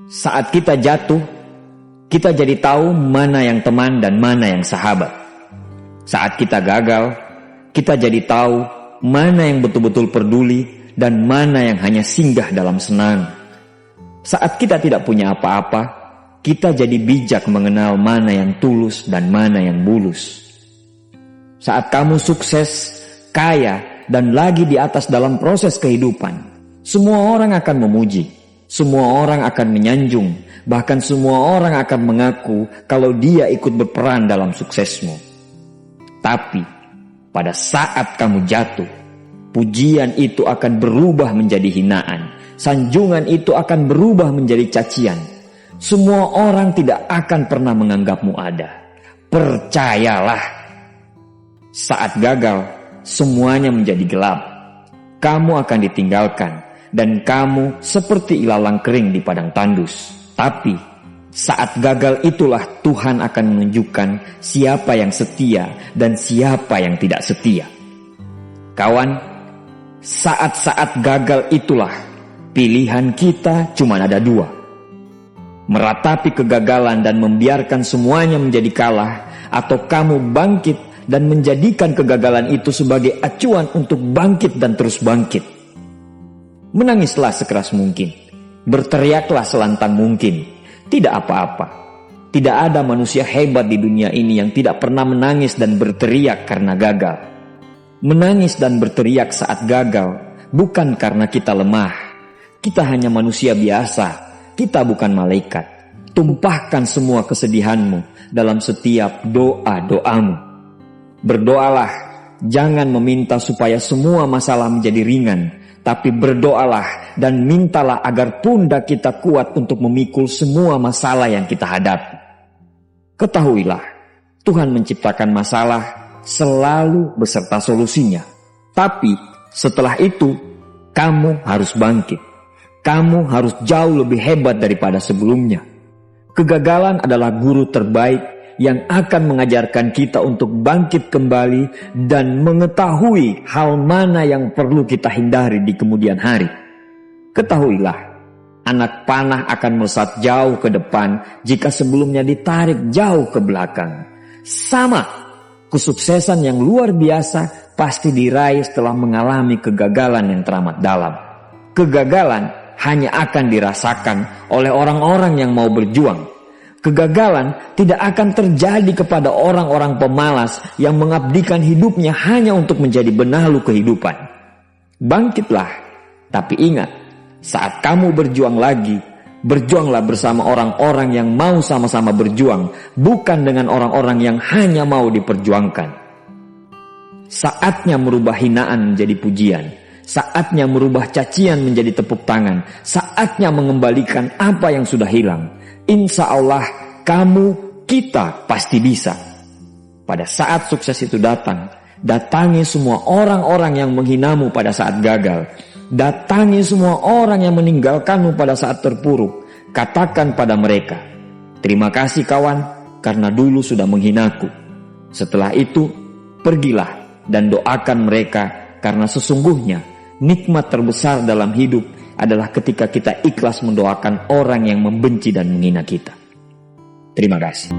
Saat kita jatuh, kita jadi tahu mana yang teman dan mana yang sahabat. Saat kita gagal, kita jadi tahu mana yang betul-betul peduli dan mana yang hanya singgah dalam senang. Saat kita tidak punya apa-apa, kita jadi bijak mengenal mana yang tulus dan mana yang bulus. Saat kamu sukses, kaya, dan lagi di atas dalam proses kehidupan, semua orang akan memuji. Semua orang akan menyanjung, bahkan semua orang akan mengaku kalau dia ikut berperan dalam suksesmu. Tapi pada saat kamu jatuh, pujian itu akan berubah menjadi hinaan. Sanjungan itu akan berubah menjadi cacian. Semua orang tidak akan pernah menganggapmu ada. Percayalah. Saat gagal, semuanya menjadi gelap. Kamu akan ditinggalkan. Dan kamu seperti ilalang kering di padang tandus. Tapi saat gagal itulah Tuhan akan menunjukkan siapa yang setia dan siapa yang tidak setia. Kawan, saat-saat gagal itulah pilihan kita cuma ada dua. Meratapi kegagalan dan membiarkan semuanya menjadi kalah, atau kamu bangkit dan menjadikan kegagalan itu sebagai acuan untuk bangkit dan terus bangkit. Menangislah sekeras mungkin, berteriaklah selantang mungkin. Tidak apa-apa. Tidak ada manusia hebat di dunia ini yang tidak pernah menangis dan berteriak karena gagal. Menangis dan berteriak saat gagal bukan karena kita lemah. Kita hanya manusia biasa. Kita bukan malaikat. Tumpahkan semua kesedihanmu dalam setiap doa-doamu. Berdoalah, jangan meminta supaya semua masalah menjadi ringan. Tapi berdoalah dan mintalah agar pundak kita kuat untuk memikul semua masalah yang kita hadapi. Ketahuilah, Tuhan menciptakan masalah selalu beserta solusinya. Tapi setelah itu, kamu harus bangkit. Kamu harus jauh lebih hebat daripada sebelumnya. Kegagalan adalah guru terbaik yang akan mengajarkan kita untuk bangkit kembali dan mengetahui hal mana yang perlu kita hindari di kemudian hari. Ketahuilah, anak panah akan melesat jauh ke depan jika sebelumnya ditarik jauh ke belakang. Sama, kesuksesan yang luar biasa pasti diraih setelah mengalami kegagalan yang teramat dalam. Kegagalan hanya akan dirasakan oleh orang-orang yang mau berjuang. Kegagalan tidak akan terjadi kepada orang-orang pemalas yang mengabdikan hidupnya hanya untuk menjadi benalu kehidupan. Bangkitlah, tapi ingat, saat kamu berjuang lagi, berjuanglah bersama orang-orang yang mau sama-sama berjuang, bukan dengan orang-orang yang hanya mau diperjuangkan. Saatnya merubah hinaan menjadi pujian. Saatnya merubah cacian menjadi tepuk tangan. Saatnya mengembalikan apa yang sudah hilang. Insya Allah kamu, kita pasti bisa. Pada saat sukses itu datang, datangi semua orang-orang yang menghinamu pada saat gagal. Datangi semua orang yang meninggalkanmu pada saat terpuruk. Katakan pada mereka, terima kasih kawan karena dulu sudah menghinaku. Setelah itu, pergilah dan doakan mereka karena sesungguhnya nikmat terbesar dalam hidup adalah ketika kita ikhlas mendoakan orang yang membenci dan menghina kita. Terima kasih.